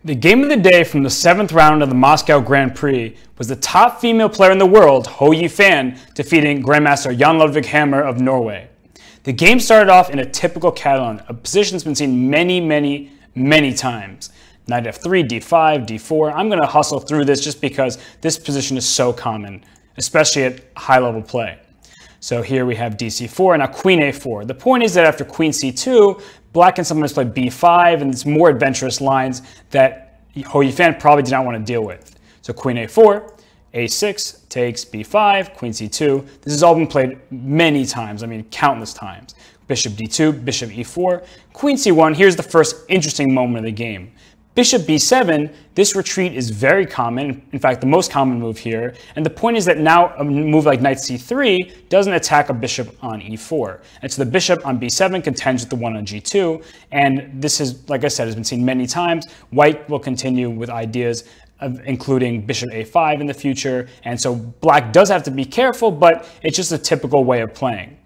The game of the day from the 7th round of the Moscow Grand Prix was the top female player in the world, Hou Yifan, defeating Grandmaster Jon Ludwig Hammer of Norway. The game started off in a typical Catalan, a position that's been seen many times. Knight f3, d5, d4. I'm going to hustle through this just because this position is so common, especially at high-level play. So here we have dc4, now queen a4. The point is that after queen c2, black can sometimes play b5, and it's more adventurous lines that Hou Yifan probably did not want to deal with. So queen a4, a6 takes b5, queen c2. This has all been played many times, I mean countless times. Bishop d2, bishop e4, queen c1. Here's the first interesting moment of the game. Bishop b7, this retreat is very common, in fact the most common move here, and the point is that now a move like knight c3 doesn't attack a bishop on e4. And so the bishop on b7 contends with the one on g2, and this is, like I said, has been seen many times. White will continue with ideas of including bishop a5 in the future, and so black does have to be careful, but it's just a typical way of playing.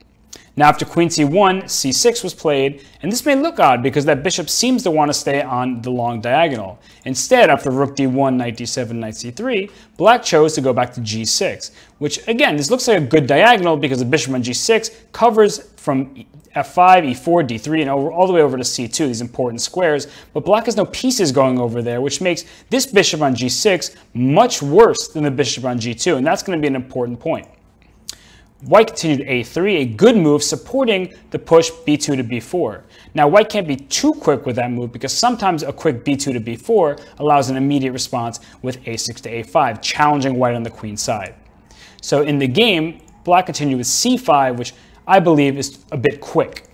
Now after queen c1, c6 was played, and this may look odd because that bishop seems to want to stay on the long diagonal. Instead, after rook d1, knight d7, knight c3, black chose to go back to g6, which again, this looks like a good diagonal because the bishop on g6 covers from f5, e4, d3, and all the way over to c2, these important squares, but black has no pieces going over there, which makes this bishop on g6 much worse than the bishop on g2, and that's going to be an important point. White continued a3, a good move supporting the push b2 to b4. Now white can't be too quick with that move because sometimes a quick b2 to b4 allows an immediate response with a6 to a5, challenging white on the queen side. So in the game, black continued with c5, which I believe is a bit quick.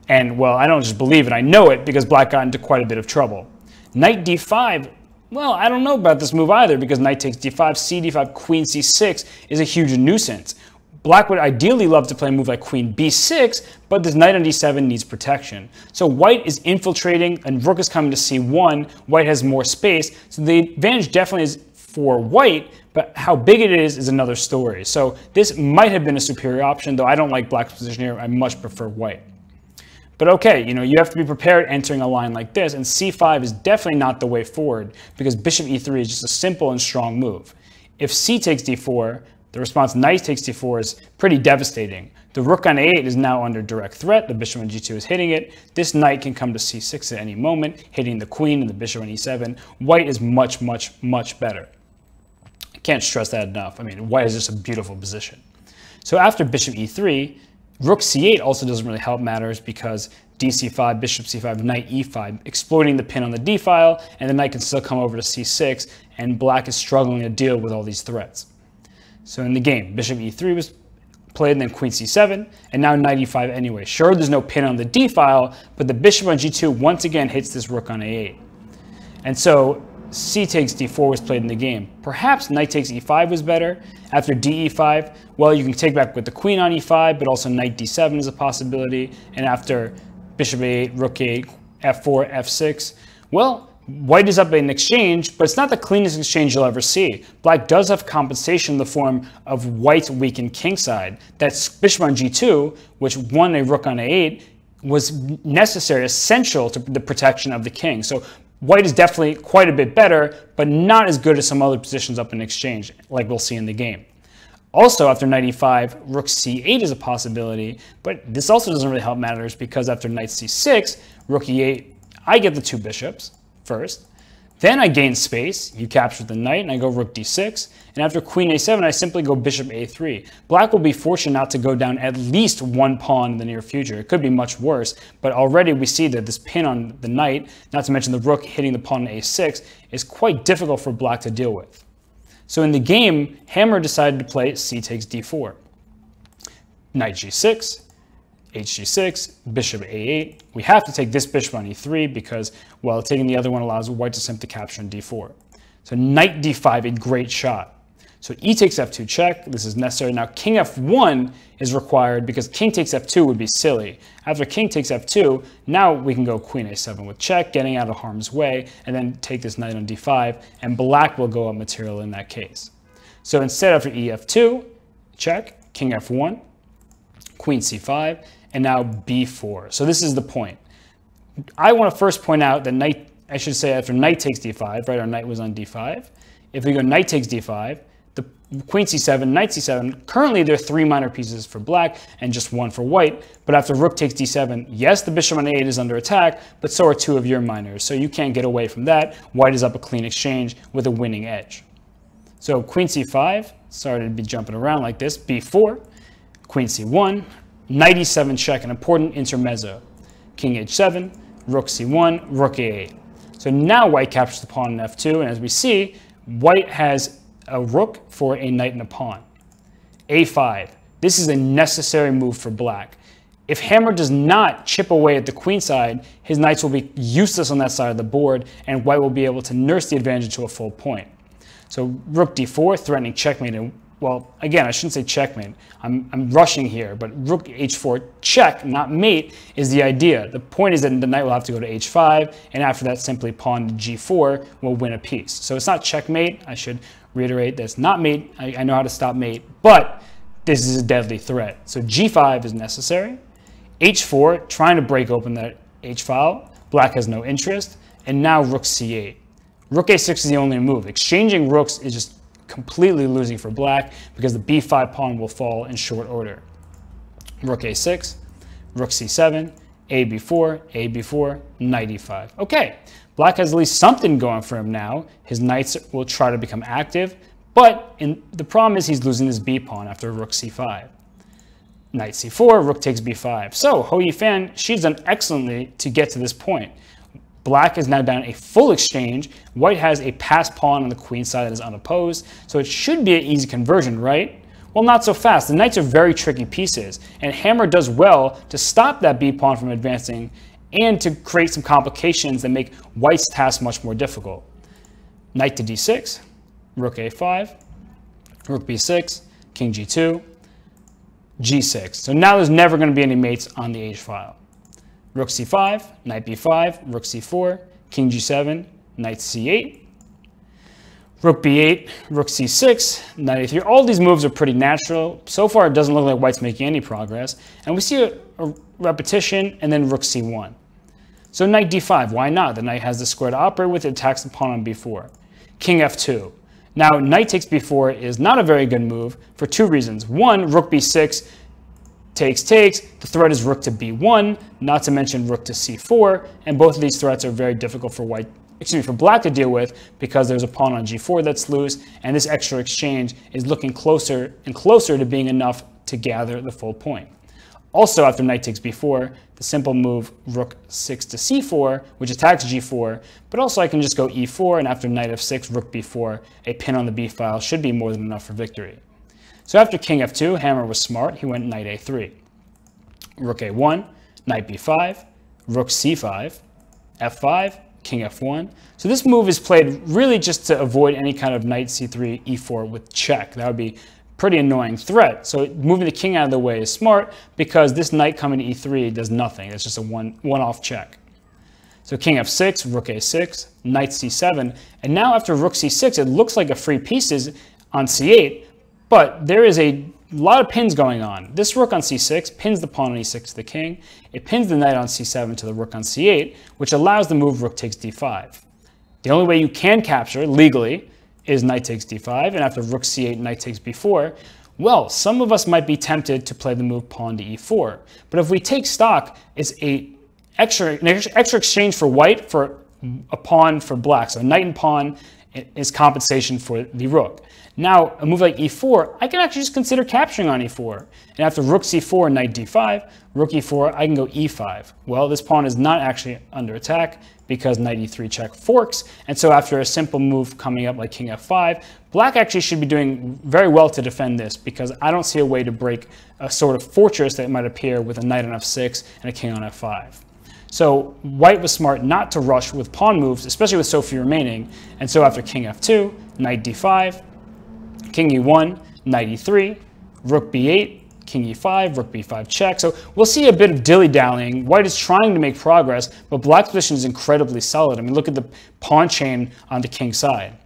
And well, I don't just believe it, I know it because black got into quite a bit of trouble. Knight d5, well, I don't know about this move either because knight takes d5, c d5, queen c6 is a huge nuisance. Black would ideally love to play a move like queen b6, but this knight on d7 needs protection. So white is infiltrating and rook is coming to c1. White has more space, so the advantage definitely is for white, but how big it is another story. So this might have been a superior option, though I don't like black's position here. I much prefer white. But okay, you have to be prepared entering a line like this, and c5 is definitely not the way forward because bishop e3 is just a simple and strong move. If c takes d4, the response knight takes d4 is pretty devastating. The rook on a8 is now under direct threat. The bishop on g2 is hitting it. This knight can come to c6 at any moment, hitting the queen and the bishop on e7. White is much better. I can't stress that enough. I mean, white is just a beautiful position. So after bishop e3, rook c8 also doesn't really help matters because dc5, bishop c5, knight e5, exploiting the pin on the d file, and the knight can still come over to c6, and black is struggling to deal with all these threats. So in the game, bishop e3 was played, and then queen c7, and now knight e5 anyway. Sure, there's no pin on the d file, but the bishop on g2 once again hits this rook on a8. And so c takes d4 was played in the game. Perhaps knight takes e5 was better. After d e5, well, you can take back with the queen on e5, but also knight d7 is a possibility. And after bishop a8, rook a8, f4, f6, well, white is up in exchange, but it's not the cleanest exchange you'll ever see. Black does have compensation in the form of white's weakened kingside. That's bishop on g2, which won a rook on a8, was necessary, essential to the protection of the king. So white is definitely quite a bit better, but not as good as some other positions up in exchange, like we'll see in the game. Also, after knight e5, rook c8 is a possibility, but this also doesn't really help matters because after knight c6, rook e8, I get the two bishops first. Then I gain space, you capture the knight, and I go rook d6. And after queen a7, I simply go bishop a3. Black will be fortunate not to go down at least one pawn in the near future. It could be much worse, but already we see that this pin on the knight, not to mention the rook hitting the pawn on a6, is quite difficult for black to deal with. So in the game, Hammer decided to play c takes d4. Knight g6. hg6, bishop a8. We have to take this bishop on e3 because, well, taking the other one allows white to simply capture in d4. So knight d5, a great shot. So e takes f2 check. This is necessary. Now king f1 is required because king takes f2 would be silly. After king takes f2, now we can go queen a7 with check, getting out of harm's way, and then take this knight on d5, and black will go up material in that case. So instead, after ef2, check, king f1, queen c5, and now b4. So this is the point. I want to first point out that knight I should say after knight takes d5, right? Our knight was on d5. If we go knight takes d5, the queen c7, knight c7, currently there are 3 minor pieces for black and just 1 for white. But after rook takes d7, yes, the bishop on a8 is under attack, but so are 2 of your minors. So you can't get away from that. White is up a clean exchange with a winning edge. So queen c5, sorry to be jumping around like this, b4, queen c1, knight e7 check, an important intermezzo. King h7, rook c1, rook a8. So now white captures the pawn on f2, and as we see, white has a rook for a knight and a pawn. a5. This is a necessary move for black. If Hammer does not chip away at the queen side, his knights will be useless on that side of the board, and white will be able to nurse the advantage to a full point. So rook d4, threatening checkmate. And, well, again, I shouldn't say checkmate. I'm rushing here, but rook h4 check, not mate, is the idea. The point is that the knight will have to go to h5, and after that, simply pawn to g4 will win a piece. So it's not checkmate. I should reiterate that it's not mate. I know how to stop mate, but this is a deadly threat. So g5 is necessary. h4, trying to break open that h-file. Black has no interest. And now rook c8. Rook a6 is the only move. Exchanging rooks is just completely losing for black because the b5 pawn will fall in short order. Rook a6, rook c7, a b4, knight e5. Okay, black has at least something going for him now. His knights will try to become active, but the problem is he's losing his b pawn after rook c5. Knight c4, rook takes b5. So Hou Yifan, she's done excellently to get to this point. Black is now down a full exchange. White has a passed pawn on the queen side that is unopposed, so it should be an easy conversion, right? Well, not so fast. The knights are very tricky pieces, and Hammer does well to stop that b pawn from advancing and to create some complications that make White's task much more difficult. Knight to d6, rook a5, rook b6, king g2, g6. So now there's never going to be any mates on the h-file. Rook c5, knight b5, rook c4, king g7, knight c8, rook b8, rook c6, knight a3. All these moves are pretty natural. So far, it doesn't look like White's making any progress. And we see a repetition, and then rook c1. So knight d5, why not? The knight has the square to operate with, it attacks the pawn on b4. King f2. Now, knight takes b4 is not a very good move for 2 reasons. One, rook b6, takes, the threat is rook to b1, not to mention rook to c4, and both of these threats are very difficult for black to deal with because there's a pawn on g4 that's loose, and this extra exchange is looking closer and closer to being enough to gather the full point. Also, after knight takes b4, the simple move rook 6 to c4, which attacks g4, but also I can just go e4, and after knight f6, rook b4, a pin on the b file should be more than enough for victory. So after king f2, Hammer was smart. He went knight a3. Rook a1, knight b5, rook c5, f5, king f1. So this move is played really just to avoid any kind of knight c3, e4 with check. That would be a pretty annoying threat. So moving the king out of the way is smart because this knight coming to e3 does nothing. It's just a one-off check. So king f6, rook a6, knight c7. And now after rook c6, it looks like a free pieces on c8. But there is a lot of pins going on. This rook on c6 pins the pawn on e6 to the king. It pins the knight on c7 to the rook on c8, which allows the move rook takes d5. The only way you can capture legally is knight takes d5, and after rook c8, knight takes b4. Well, some of us might be tempted to play the move pawn to e4. But if we take stock, it's an extra exchange for white for a pawn for black. So knight and pawn is compensation for the rook. Now, a move like e4, I can actually just consider capturing on e4. And after rook c4, knight d5, rook e4, I can go e5. Well, this pawn is not actually under attack because knight e3 check forks. And so after a simple move coming up like king f5, black actually should be doing very well to defend this because I don't see a way to break a sort of fortress that might appear with a knight on f6 and a king on f5. So white was smart not to rush with pawn moves, especially with so few remaining. And so after king f2, knight d5, king e1, knight e3, rook b8, king e5, rook b5 check. So we'll see a bit of dilly-dallying. White is trying to make progress, but black's position is incredibly solid. I mean, look at the pawn chain on the king side.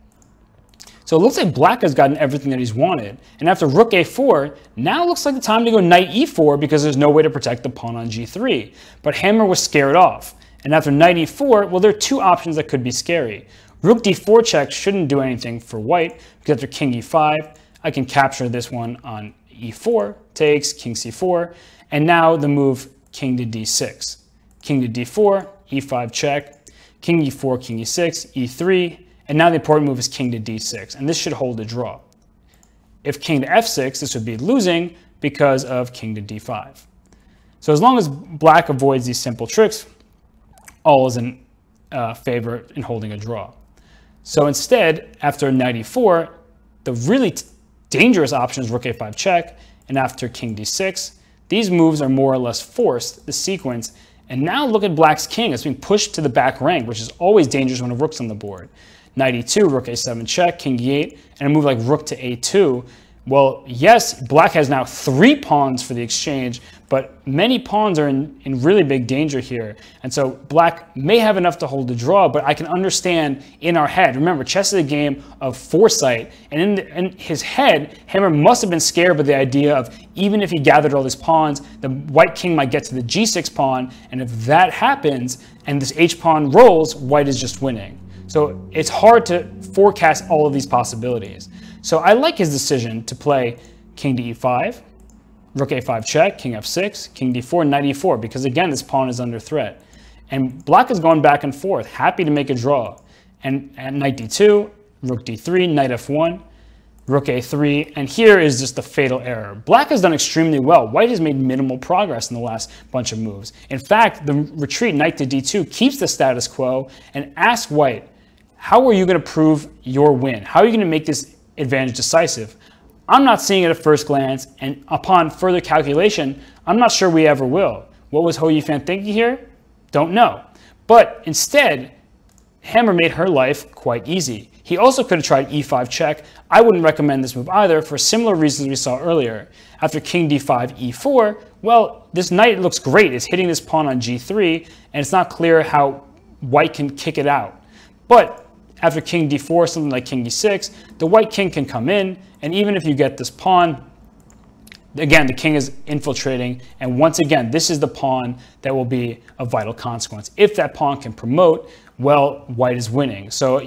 So it looks like black has gotten everything that he's wanted. And after rook a4, now looks like the time to go knight e4 because there's no way to protect the pawn on g3. But Hammer was scared off. And after knight e4, well, there are two options that could be scary. Rook d4 check shouldn't do anything for white, because after king e5, I can capture this one on e4, takes, king c4, and now the move king to d6. King to d4, e5 check, king e4, king e6, e3, and now the important move is king to d6, and this should hold a draw. If king to f6, this would be losing because of king to d5. So as long as black avoids these simple tricks, all is in favor in holding a draw. So instead, after knight e4, the really dangerous option is rook a5 check, and after king d6, these moves are more or less forced, the sequence, and now look at black's king. It's being pushed to the back rank, which is always dangerous when a rook's on the board. Knight e2, rook a7 check, king e8, and a move like rook to a2. Well, yes, black has now 3 pawns for the exchange, but many pawns are in really big danger here. And so black may have enough to hold the draw, but I can understand in our head. Remember, chess is a game of foresight, and in his head, Hammer must have been scared by the idea of even if he gathered all these pawns, the white king might get to the g6 pawn, and if that happens and this h-pawn rolls, white is just winning. So it's hard to forecast all of these possibilities. So I like his decision to play king to e5, rook a5 check, king f6, king d4, knight e4, because again, this pawn is under threat. And black is going back and forth, happy to make a draw. And at knight d2, rook d3, knight f1, rook a3, and here is just the fatal error. Black has done extremely well. White has made minimal progress in the last bunch of moves. In fact, the retreat knight to d2 keeps the status quo and asks white, how are you going to prove your win? How are you going to make this advantage decisive? I'm not seeing it at first glance, and upon further calculation, I'm not sure we ever will. What was Hou Yifan thinking here? Don't know. But instead, Hammer made her life quite easy. He also could have tried e5 check. I wouldn't recommend this move either for similar reasons we saw earlier. After king d5, e4, well, this knight looks great. It's hitting this pawn on g3, and it's not clear how white can kick it out. But after king d4, something like king e6, the white king can come in, and even if you get this pawn, again, the king is infiltrating, and once again, this is the pawn that will be of vital consequence. If that pawn can promote, well, white is winning. So,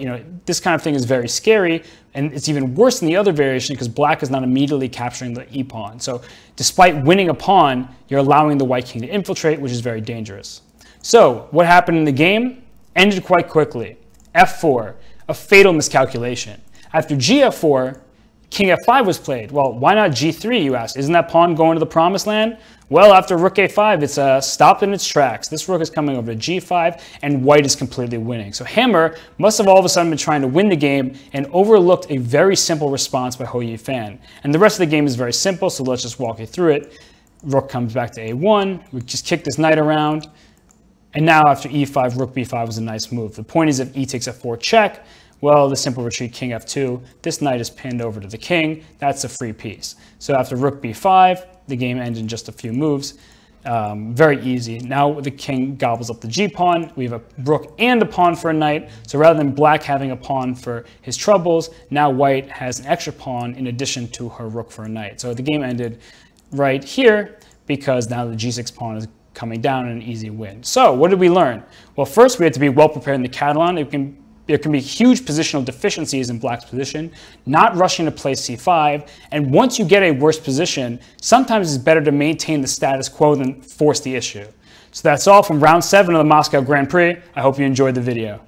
this kind of thing is very scary, and it's even worse than the other variation because black is not immediately capturing the e-pawn. So, despite winning a pawn, you're allowing the white king to infiltrate, which is very dangerous. So, what happened in the game? Ended quite quickly. f4, a fatal miscalculation. After gf4, king f5 was played. Well, why not g3, you ask? Isn't that pawn going to the promised land? Well, after rook a5, it's stopped in its tracks. This rook is coming over to g5, and white is completely winning. So Hammer must have all of a sudden been trying to win the game and overlooked a very simple response by Hou Yifan. And the rest of the game is very simple, so let's just walk you through it. Rook comes back to a1. We just kick this knight around. And now after e5, rook b5 was a nice move. The point is if e takes f4 check, well, the simple retreat king f2, this knight is pinned over to the king. That's a free piece. So after rook b5, the game ends in just a few moves. Very easy. Now the king gobbles up the g-pawn. We have a rook and a pawn for a knight. So rather than black having a pawn for his troubles, now white has an extra pawn in addition to her rook for a knight. So the game ended right here because now the g6 pawn is coming down in an easy win. So what did we learn? Well, first we had to be well prepared in the Catalan. There can be huge positional deficiencies in black's position, not rushing to play c5, and once you get a worse position, sometimes it's better to maintain the status quo than force the issue. So that's all from round 7 of the Moscow Grand Prix. I hope you enjoyed the video.